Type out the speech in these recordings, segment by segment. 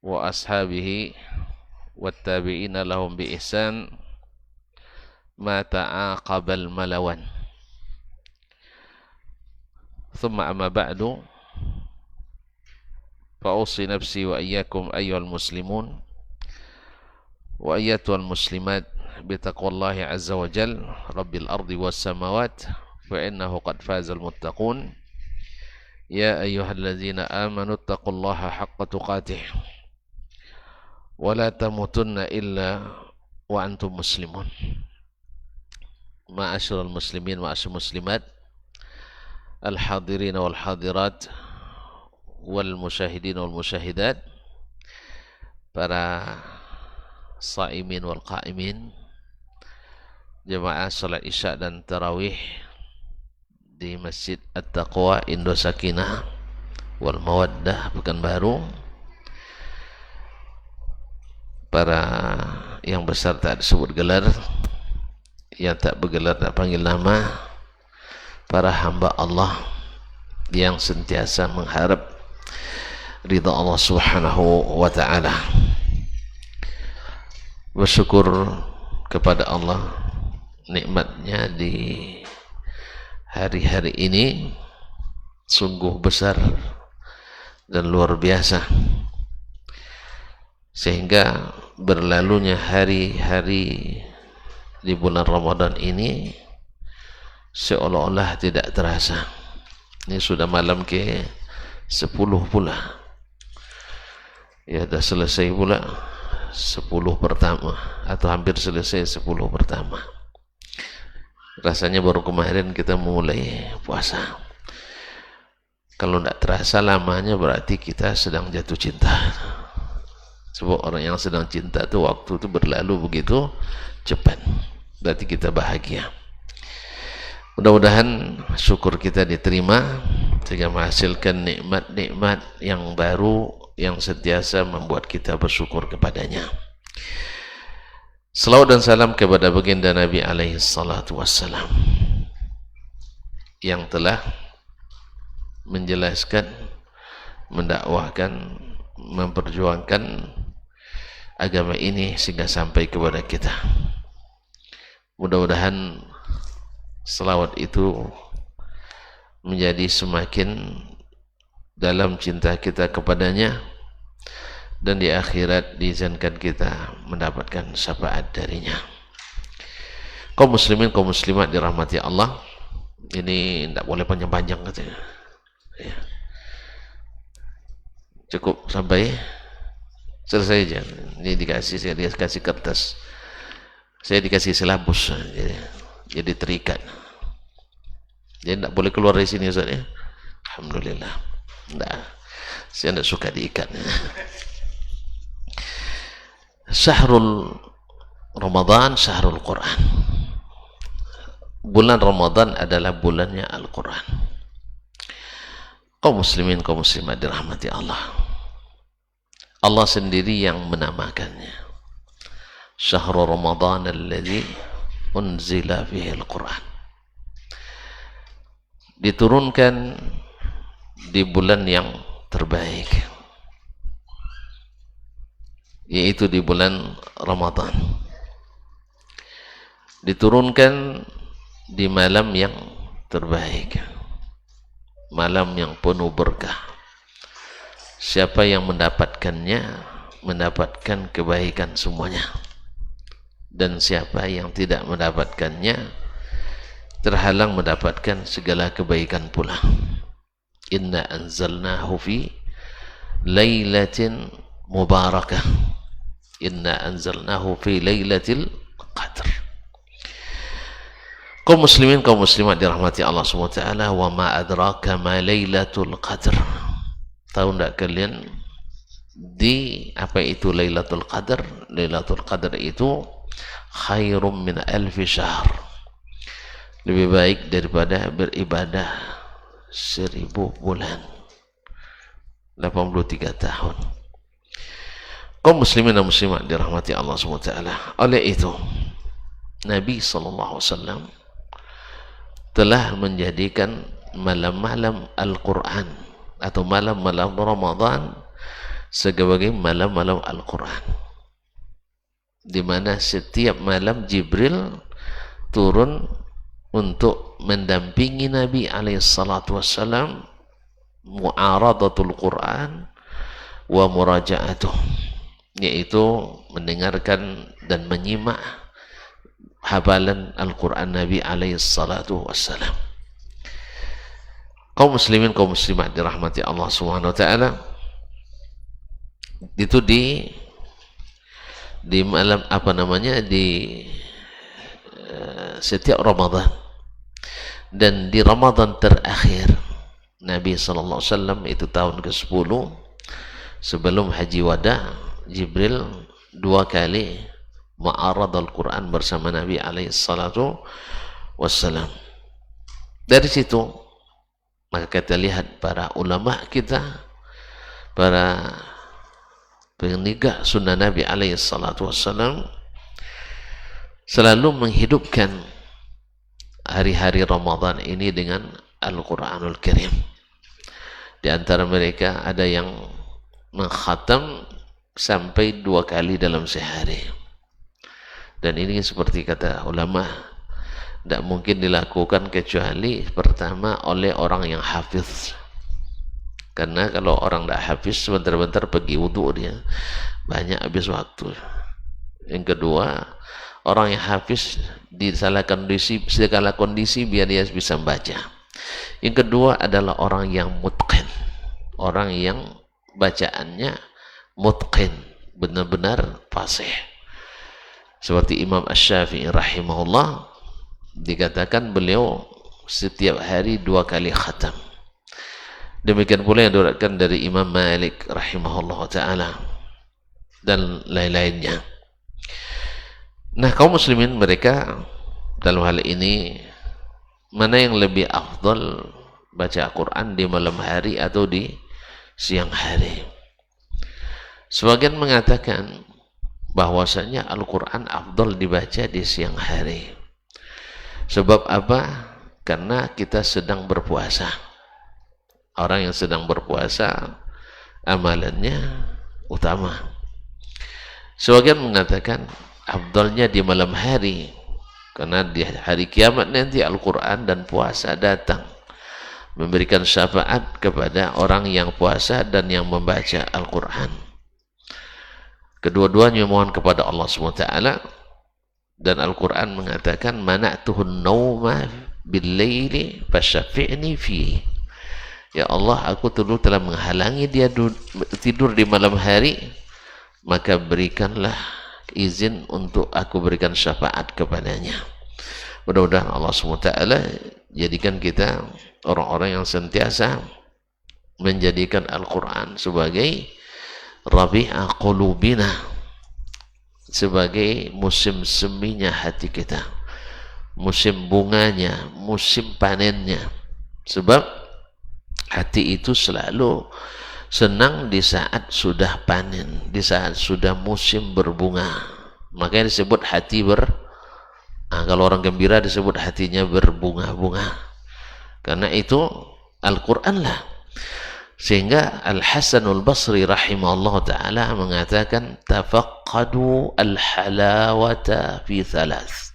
wa ashabihi wattabi'ina lahum bi ihsan ma ta'aqabal malawan. Thumma amma ba'du, fa'usi nafsi wa iyyakum ayyuhal muslimun wa ayyatuhal muslimat bitaqwallahi azza wa jal rabbil ardi was samawat fa innahu qad fazal muttaqun. Ya ayyuhalladzina amanu taqullaha haqqa tuqatih wa la tamutunna illa wa antum muslimun. Ma'asyiral muslimin, ma'asyiral muslimat, al-hadirin wal hadirat, wal musyahidin wal musyahidat, para saimin wal qaimin, jemaah salat isya dan tarawih di Masjid At-Taqwa Indosakinah wal Mawaddah Pekanbaru, para yang besar tak disebut gelar, yang tak bergelar tak panggil nama, para hamba Allah yang sentiasa mengharap ridha Allah subhanahu wa ta'ala. Bersyukur kepada Allah nikmatnya di hari-hari ini sungguh besar dan luar biasa, sehingga berlalunya hari-hari di bulan Ramadan ini seolah-olah tidak terasa. Ini sudah malam ke 10 pula ya, dah selesai pula 10 pertama, atau hampir selesai 10 pertama. Rasanya baru kemarin kita mulai puasa. Kalau tidak terasa lamanya berarti kita sedang jatuh cinta. Sebab orang yang sedang cinta itu waktu itu berlalu begitu cepat. Berarti kita bahagia. Mudah-mudahan syukur kita diterima sehingga menghasilkan nikmat-nikmat yang baru yang sentiasa membuat kita bersyukur kepadanya. Salawat dan salam kepada baginda Nabi alaihi salatu wassalam yang telah menjelaskan, mendakwahkan, memperjuangkan agama ini sehingga sampai kepada kita. Mudah-mudahan selawat itu menjadi semakin dalam cinta kita kepadanya, dan di akhirat diizinkan kita mendapatkan syafaat darinya. Kaum muslimin, kaum muslimat dirahmati Allah, ini tidak boleh panjang-panjang katanya ya. Cukup sampai selesai aja. Ini dikasih, saya dikasih kertas, saya dikasih silabus, jadi terikat, jadi tidak boleh keluar dari sini Ustaz ya. Alhamdulillah. Tidak, saya tidak suka diikat. Syahrul Ramadan, syahrul Quran. Bulan Ramadan adalah bulannya Al-Quran. Kaum muslimin, kaum muslimat dirahmati Allah, Allah sendiri yang menamakannya Syahrul Ramadan alladzi unzila fihi Al-Quran. Diturunkan di bulan yang terbaik, yaitu di bulan Ramadan. Diturunkan di malam yang terbaik, malam yang penuh berkah. Siapa yang mendapatkannya mendapatkan kebaikan semuanya, dan siapa yang tidak mendapatkannya terhalang mendapatkan segala kebaikan pula. Inna anzalnahu fi lailatin mubarakah. Inna anzalnahu fi lailatil qadr. Kaum muslimin, kaum muslimat dirahmati Allah SWT. Wa ma adraka ma lailatul qadr. Tahu tidak kalian di apa itu Lailatul Qadar? Lailatul Qadar itu khairum min alfi syahr, lebih baik daripada beribadah 1000 bulan, 83 tahun. Kaum muslimin dan muslimat dirahmati Allah SWT. Oleh itu Nabi SAW telah menjadikan malam-malam Al-Quran atau malam-malam Ramadan sebagai malam-malam Al-Quran, di mana setiap malam Jibril turun untuk mendampingi Nabi alaihissalatu wassalam, mu'aradatul Quran wa muraja'atuh, yaitu mendengarkan dan menyimak hafalan Al-Quran Nabi alaihissalatu wassalam. Kaum muslimin, kaum muslimat dirahmati Allah subhanahu wa ta'ala, itu di malam di setiap Ramadan, dan di Ramadan terakhir Nabi SAW itu tahun ke-10 sebelum haji wada, Jibril 2 kali ma'arad Al-Quran bersama Nabi alaihissalatu wassalam. Dari situ maka kita lihat para ulama kita, para penegak sunnah Nabi alaihissalatu wassalam, selalu menghidupkan hari-hari Ramadan ini dengan Al-Quranul Karim. Di antara mereka ada yang mengkhatam sampai 2 kali dalam sehari, dan ini seperti kata ulama, tidak mungkin dilakukan kecuali pertama oleh orang yang hafiz, karena kalau orang tidak hafiz sebentar-bentar pergi wudhu dia, banyak habis waktu. Yang kedua, orang yang hafiz di segala kondisi biar dia bisa membaca. Yang kedua adalah orang yang mutqin, orang yang bacaannya mutqin, benar-benar fasih. Seperti Imam Asy-Syafi'i rahimahullah, dikatakan beliau setiap hari 2 kali khatam. Demikian pula yang diriwayatkan dari Imam Malik rahimahullah ta'ala dan lain-lainnya. Nah, kaum muslimin, mereka dalam hal ini, mana yang lebih afdal, baca Quran di malam hari atau di siang hari? Sebagian mengatakan bahwasanya Al-Quran afdal dibaca di siang hari. Sebab apa? Karena kita sedang berpuasa. Orang yang sedang berpuasa amalannya utama. Sebagian mengatakan afdalnya di malam hari, karena di hari kiamat nanti Al-Quran dan puasa datang memberikan syafaat kepada orang yang puasa dan yang membaca Al-Quran. Kedua-duanya mohon kepada Allah SWT, dan Al-Quran mengatakan mana'tuhun nauma bil-laili fasyafi'ni fi. Ya Allah, aku dulu telah menghalangi dia tidur di malam hari, maka berikanlah izin untuk aku berikan syafaat kepadanya. Mudah-mudahan Allah SWT jadikan kita orang-orang yang sentiasa menjadikan Al-Quran sebagai rabi'a qulubina, sebagai musim seminya hati kita, musim bunganya, musim panennya. Sebab hati itu selalu senang di saat sudah panen, di saat sudah musim berbunga. Makanya disebut hati kalau orang gembira disebut hatinya berbunga-bunga. Karena itu Al-Quran lah. Sehingga Al-Hasanul Basri rahimahullah ta'ala mengatakan tafaqqadu al-halawata fi thalath.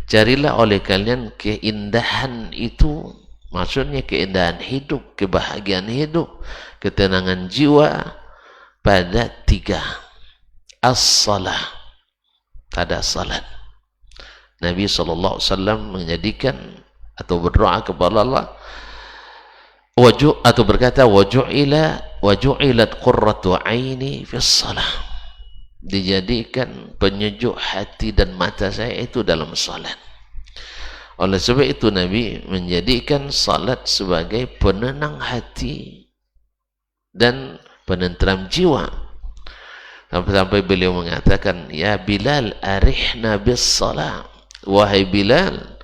Carilah oleh kalian keindahan itu, maksudnya keindahan hidup, kebahagiaan hidup, ketenangan jiwa pada 3. As-salah, pada salat. Nabi SAW menjadikan atau berdoa kepada Allah atau berkata waju'ilat qurratu aini fi shalah, dijadikan penyejuk hati dan mata saya itu dalam salat. Oleh sebab itu Nabi menjadikan salat sebagai penenang hati dan penenteram jiwa, sampai beliau mengatakan, ya Bilal arihna bis salat, wahai Bilal,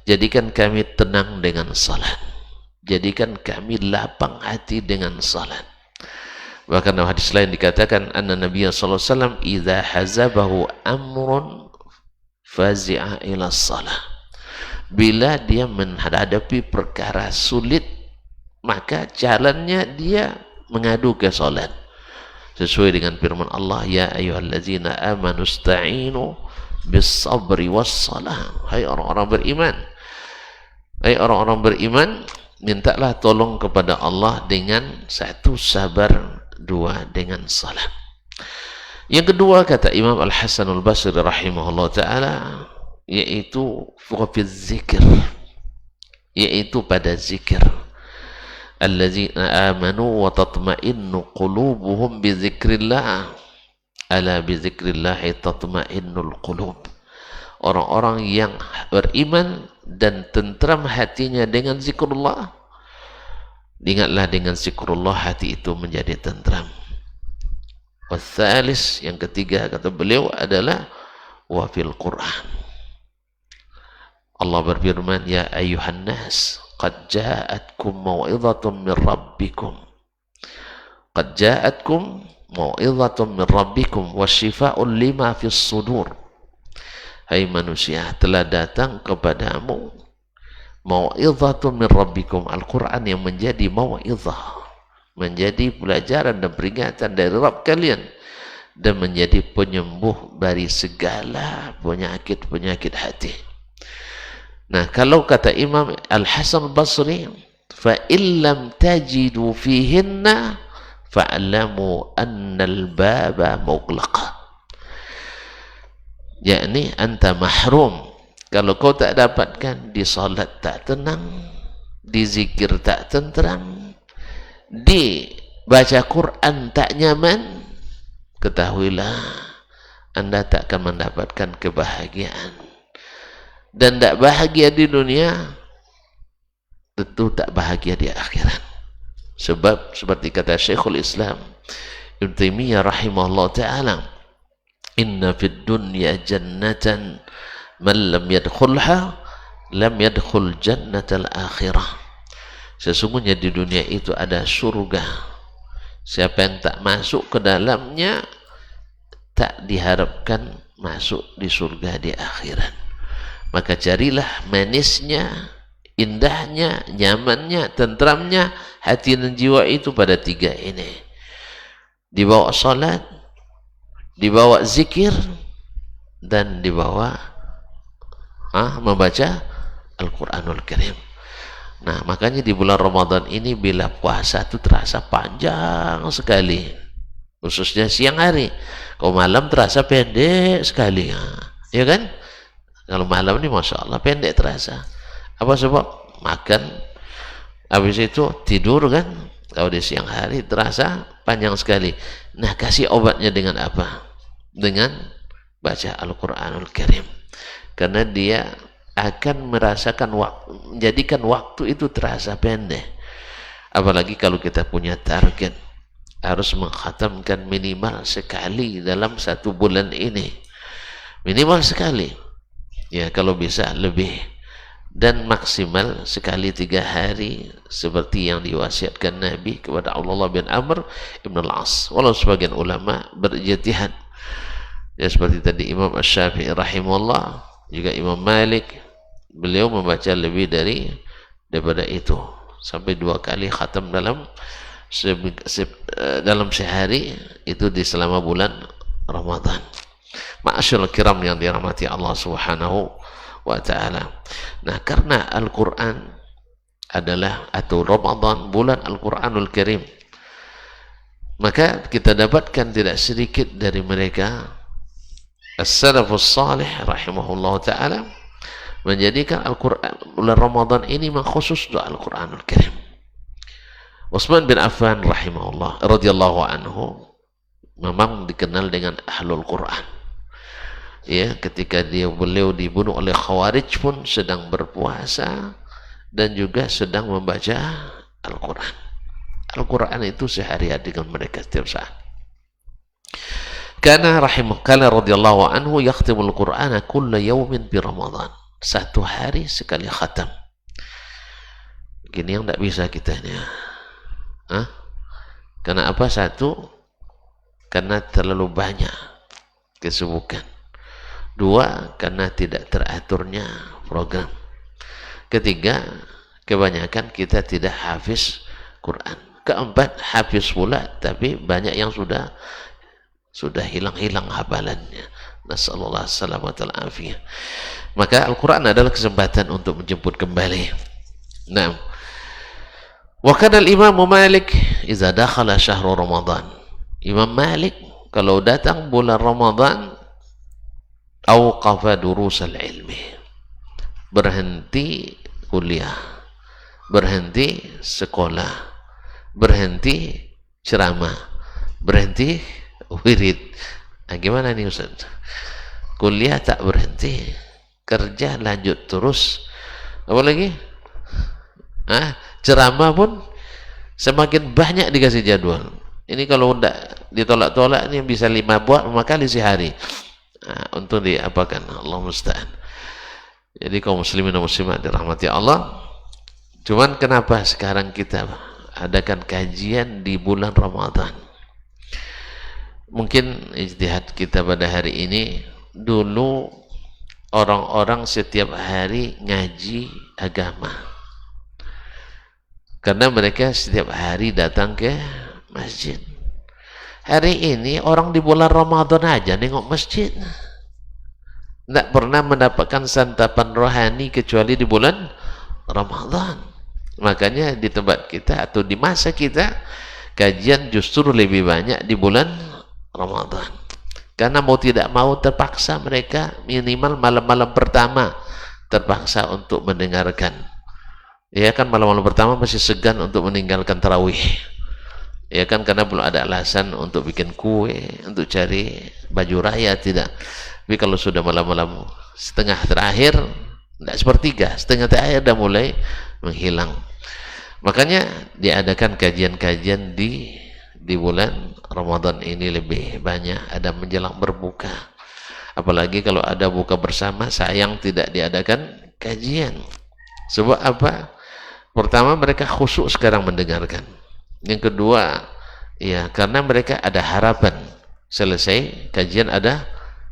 jadikan kami tenang dengan salat, jadikan kami lapang hati dengan salat. Bahkan dalam hadis lain dikatakan anna Nabi sallallahu alaihi wasallam idza hazabahu amrun fazi'a ila salah. Bila dia menghadapi perkara sulit, maka jalannya dia mengadu ke salat. sesuai dengan firman Allah, ya ayyuhallazina amanu ista'inu bis sabri was salah. Hai orang-orang beriman, hai orang-orang beriman, mintalah tolong kepada Allah dengan satu sabar, dua dengan salat. Yang kedua kata Imam Al-Hasan Al-Basri rahimahullah ta'ala, yaitu wafiz zikir, yaitu pada zikir. Allazina amanu wa tatma'innu qulubuhum bi zikrillah, ala bi zikrillahi tatma'innul qulub. Orang-orang yang beriman dan tentram hatinya dengan zikrullah, ingatlah dengan zikrullah hati itu menjadi tentram. Wasalis, yang ketiga kata beliau adalah wa fil Quran. Allah berfirman, ya ayyuhan nas qad ja'atkum mau'izatun min rabbikum, qad ja'atkum mau'izatun min rabbikum wasyifa'un lima fis sudur. Hai manusia, telah datang kepadamu mau'izatun min rabbikum, Al-Quran yang menjadi mau'izah, menjadi pelajaran dan peringatan dari Rabb kalian, dan menjadi penyembuh dari segala penyakit-penyakit hati. Nah, kalau kata Imam Al-Hasan Basri, fa illam tajidu fihinna fa'lamu annal baba mughlaqa, yakni anta mahrum. Kalau kau tak dapatkan, di salat tak tenang, di zikir tak tentram, di baca Quran tak nyaman, ketahuilah anda tak akan mendapatkan kebahagiaan, dan tak bahagia di dunia, tentu tak bahagia di akhirat. Sebab seperti kata Syekhul Islam Ibn Taimiyah rahimahullah ta'ala, inna fid dunya jannatan man lam yadkhulha lam yadkhul jannatal akhirah. Sesungguhnya di dunia itu ada surga, siapa yang tak masuk ke dalamnya tak diharapkan masuk di surga di akhirat. Maka carilah manisnya, indahnya, nyamannya, tentramnya hati dan jiwa itu pada tiga ini, dibawa salat, dibawa zikir, dan dibawa membaca Al-Quranul Karim. Nah, makanya di bulan Ramadan ini bila puasa itu terasa panjang sekali, khususnya siang hari. Kalau malam terasa pendek sekali, ya kan? Kalau malam ini Masya Allah pendek terasa. Apa sebab? Makan, habis itu tidur kan? Kalau di siang hari terasa panjang sekali. Nah, kasih obatnya dengan apa? Dengan baca Al-Quranul Karim. Karena dia akan merasakan menjadikan waktu itu terasa pendek. Apalagi kalau kita punya target harus mengkhatamkan minimal sekali dalam satu bulan ini, minimal sekali, ya kalau bisa lebih, dan maksimal sekali 3 hari seperti yang diwasiatkan Nabi kepada Abdullah bin Amr ibn al-As. Walau sebagian ulama berijtihad, ya seperti tadi Imam Asy-Syafi'i rahimahullah, juga Imam Malik, beliau membaca lebih daripada itu, sampai 2 kali khatam dalam sehari, itu di selama bulan Ramadan. Ma'asyiral kiram yang dirahmati Allah Subhanahu wa ta'ala. Nah, karena Al-Quran adalah, atau Ramadan bulan Al-Quranul Karim, maka kita dapatkan tidak sedikit dari mereka as-salafus salih rahimahullah ta'ala menjadikan Al-Quran bulan Ramadan ini khusus doa Al-Quranul Karim. Utsman bin Affan rahimahullah radhiyallahu anhu memang dikenal dengan ahlul Quran. Ya, ketika beliau dibunuh oleh Khawarij pun sedang berpuasa dan juga sedang membaca Al-Quran. Al-Quran itu sehari-hari dengan mereka setiap saat. Kana radhiyallahu anhu yakhtimul Qur'ana kulla yawmin bi Ramadan. Satu hari sekali khatam. Begini yang tidak bisa kita ini. Karena apa? Satu, karena terlalu banyak kesibukan. 2, karena tidak teraturnya program. 3, kebanyakan kita tidak hafiz Quran. keempat hafiz pula, tapi banyak yang sudah hilang-hilang hafalannya. Nasallallahu alaihi wasallam. Maka Al-Quran adalah kesempatan untuk menjemput kembali. Nah, wa kana al-Imam Malik idza dakhala syahrul Ramadan. Imam Malik kalau datang bulan Ramadan awqafa durusal ilmi, berhenti kuliah, berhenti sekolah, berhenti ceramah, berhenti wirid. Nah, gimana nih Ustaz? Kuliah tak berhenti, kerja lanjut terus, apalagi ceramah pun semakin banyak dikasih jadwal. Ini kalau tidak ditolak-tolak ini bisa 5 kali sehari. Untuk diapakan, Allah musta'an. Jadi kaum muslimin dan muslimat dirahmati Allah. Cuman kenapa sekarang kita adakan kajian di bulan Ramadan? Mungkin ijtihad kita pada hari ini, dulu orang-orang setiap hari ngaji agama karena mereka setiap hari datang ke masjid. Hari ini orang di bulan Ramadan aja nengok masjid, tidak pernah mendapatkan santapan rohani kecuali di bulan Ramadan. Makanya di tempat kita atau di masa kita, kajian justru lebih banyak di bulan Ramadan. Karena mau tidak mau terpaksa mereka minimal malam-malam pertama terpaksa untuk mendengarkan. Ya kan, malam-malam pertama masih segan untuk meninggalkan tarawih. Ya kan, karena belum ada alasan untuk bikin kue, untuk cari baju raya, tidak. Tapi kalau sudah malam-malam setengah terakhir, tidak sepertiga, setengah terakhir sudah mulai menghilang. Makanya diadakan kajian-kajian di bulan Ramadan ini lebih banyak, ada menjelang berbuka. Apalagi kalau ada buka bersama, sayang tidak diadakan kajian. Sebab apa? Pertama, mereka khusyuk sekarang mendengarkan. Yang kedua, ya karena mereka ada harapan selesai kajian ada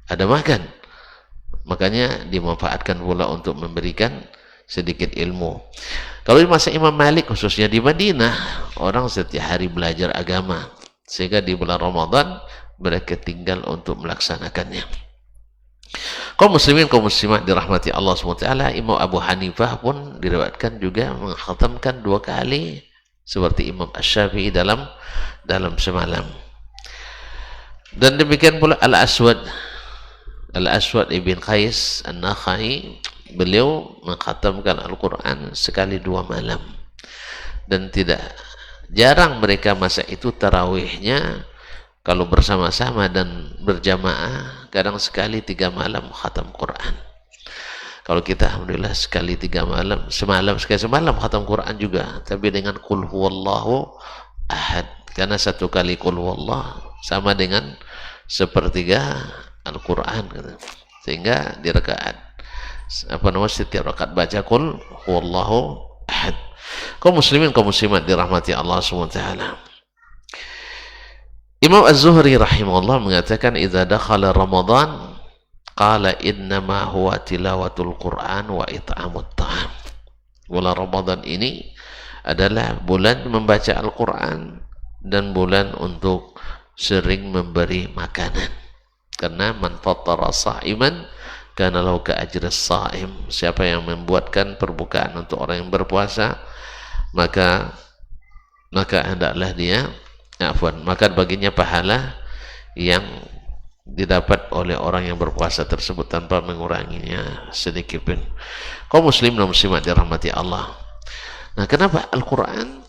makan. Makanya dimanfaatkan pula untuk memberikan sedikit ilmu. Kalau di masa Imam Malik, khususnya di Madinah, orang setiap hari belajar agama, sehingga di bulan Ramadan mereka tinggal untuk melaksanakannya. Kaum muslimin, kaum muslimat dirahmati Allah SWT, Imam Abu Hanifah pun diriwayatkan juga mengkhatamkan 2 kali seperti Imam Asy-Syafi'i dalam semalam. Dan demikian pula Al-Aswad ibn Qais An-Nakhai, beliau mengkhatamkan Al-Quran sekali 2 malam. Dan tidak jarang mereka masa itu tarawihnya kalau bersama-sama dan berjamaah, kadang sekali 3 malam khatam Quran. Kalau kita alhamdulillah sekali 3 malam, sekali semalam khatam Quran juga, tapi dengan qul huwallahu ahad, karena 1 kali qul huwallah sama dengan 1/3 Al-Quran, sehingga di rakaat setiap rakaat baca qul huwallahu ahad. Kaum muslimin, kaum muslimat dirahmati Allah SWT. Imam Az-Zuhri rahimahullah mengatakan, idza dakhala Ramadan qala innama huwa tilawatul Quran wa it'amut ta'am. Bulan Ramadan ini adalah bulan membaca Al-Quran dan bulan untuk sering memberi makanan. Karena man fattara sha'iman kana lahu ka ajris sha'im. Siapa yang membuatkan perbukaan untuk orang yang berpuasa, maka hendaklah dia maka baginya pahala yang didapat oleh orang yang berpuasa tersebut tanpa menguranginya sedikit pun. Kaum muslim dan muslimat dirahmati Allah. Nah, kenapa Al-Quran?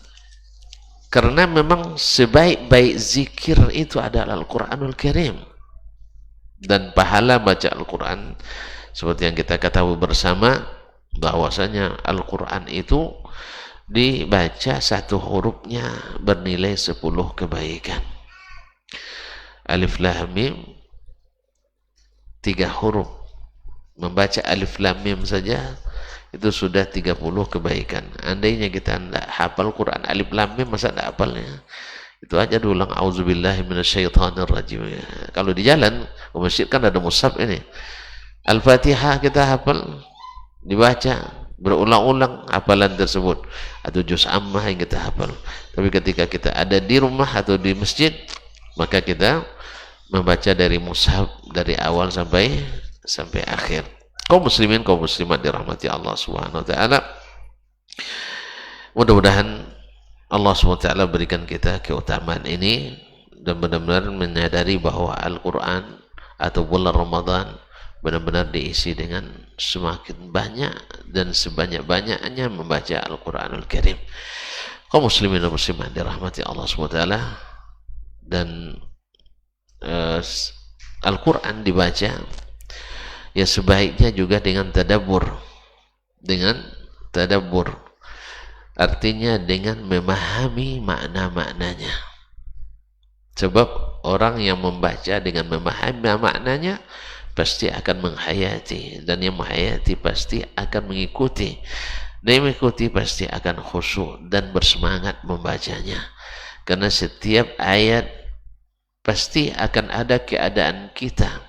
Karena memang sebaik-baik zikir itu adalah Al-Quranul Karim. Dan pahala baca Al-Quran, seperti yang kita ketahui bersama, bahwasanya Al-Quran itu dibaca 1 hurufnya bernilai 10 kebaikan. Alif Lam Mim 3 huruf, membaca Alif Lam Mim saja itu sudah 30 kebaikan. Andainya kita tidak hafal Quran Alif Lam Mim, masa tidak hafalnya? Itu aja diulang, auzubillahi minasyaitonirrajim. Kalau di jalan ke masjid kan ada mushaf ini, Al-Fatihah kita hafal, dibaca, berulang-ulang hafalan tersebut, atau juz ammah yang kita hafal. Tapi ketika kita ada di rumah atau di masjid, maka kita membaca dari mushaf dari awal sampai akhir. Kaum muslimin, kaum muslimat dirahmati Allah Subhanahu wa taala. Mudah-mudahan Allah Subhanahu wa taala berikan kita keutamaan ini dan benar-benar menyadari bahwa Al-Qur'an atau bulan Ramadan benar-benar diisi dengan semakin banyak dan sebanyak-banyaknya membaca Al-Quranul Karim. Kaum muslimin dan muslimat dirahmati Allah SWT, dan Al-Quran dibaca ya sebaiknya juga dengan tadabbur, artinya dengan memahami makna-maknanya. Sebab orang yang membaca dengan memahami maknanya pasti akan menghayati, dan yang menghayati pasti akan mengikuti, dan yang mengikuti pasti akan khusyuk dan bersemangat membacanya, karena setiap ayat pasti akan ada keadaan kita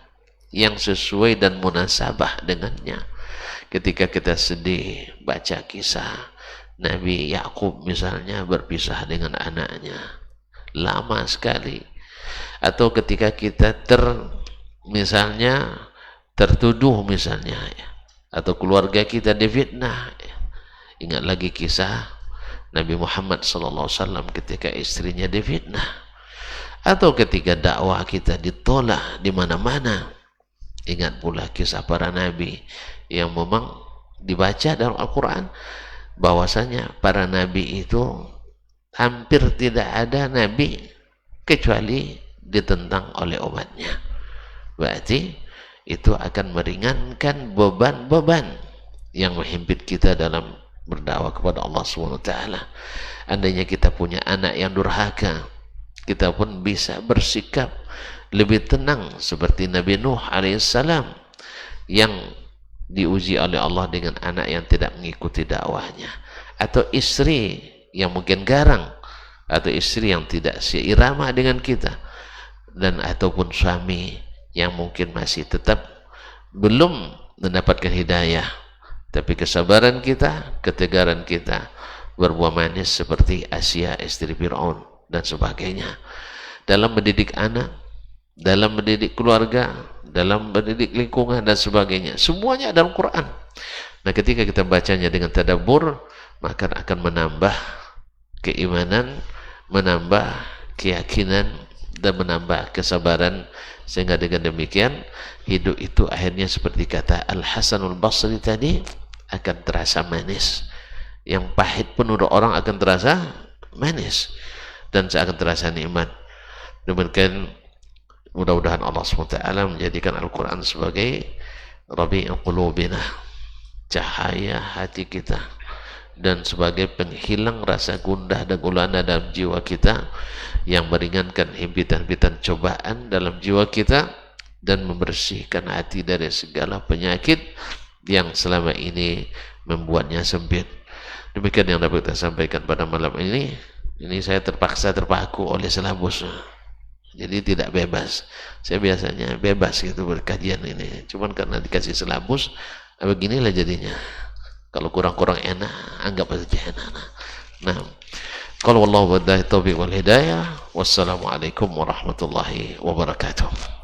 yang sesuai dan munasabah dengannya. Ketika kita sedih, baca kisah Nabi Yakub misalnya berpisah dengan anaknya lama sekali, atau ketika kita misalnya tertuduh misalnya, atau keluarga kita difitnah, ingat lagi kisah Nabi Muhammad SAW ketika istrinya difitnah, atau ketika dakwah kita ditolak di mana-mana, ingat pula kisah para nabi yang memang dibaca dalam Al-Quran, bahwasanya para nabi itu hampir tidak ada nabi kecuali ditentang oleh umatnya. Berarti itu akan meringankan beban-beban yang menghimpit kita dalam berdakwah kepada Allah SWT. Andainya kita punya anak yang durhaka, kita pun bisa bersikap lebih tenang seperti Nabi Nuh alaihissalam yang diuji oleh Allah dengan anak yang tidak mengikuti dakwahnya, atau istri yang mungkin garang, atau istri yang tidak seirama dengan kita, dan ataupun suami yang mungkin masih tetap belum mendapatkan hidayah, tapi kesabaran kita, ketegaran kita berbuah manis seperti Asia istri Fir'aun dan sebagainya. Dalam mendidik anak, dalam mendidik keluarga, dalam mendidik lingkungan dan sebagainya, semuanya dalam Quran. Nah, ketika kita bacanya dengan tadabbur, maka akan menambah keimanan, menambah keyakinan, dan menambah kesabaran, sehingga dengan demikian hidup itu akhirnya seperti kata Al-Hasanul Basri tadi, akan terasa manis. Yang pahit pun udah orang akan terasa manis, dan akan terasa nikmat. Demikian mudah-mudahan Allah SWT menjadikan Al-Quran sebagai Rabi'ul Qulubina, cahaya hati kita, dan sebagai penghilang rasa gundah dan gulana dalam jiwa kita, yang meringankan himpitan-himpitan cobaan dalam jiwa kita, dan membersihkan hati dari segala penyakit yang selama ini membuatnya sempit. Demikian yang dapat kita sampaikan pada malam ini. Ini saya terpaku oleh silabus, jadi tidak bebas. Saya biasanya bebas gitu berkajian ini, cuman karena dikasih silabus beginilah jadinya. Kalau kurang-kurang enak, anggap saja enak. Nah, kalau wallahu billahi taufiq wal hidayah, wassalamualaikum warahmatullahi wabarakatuh.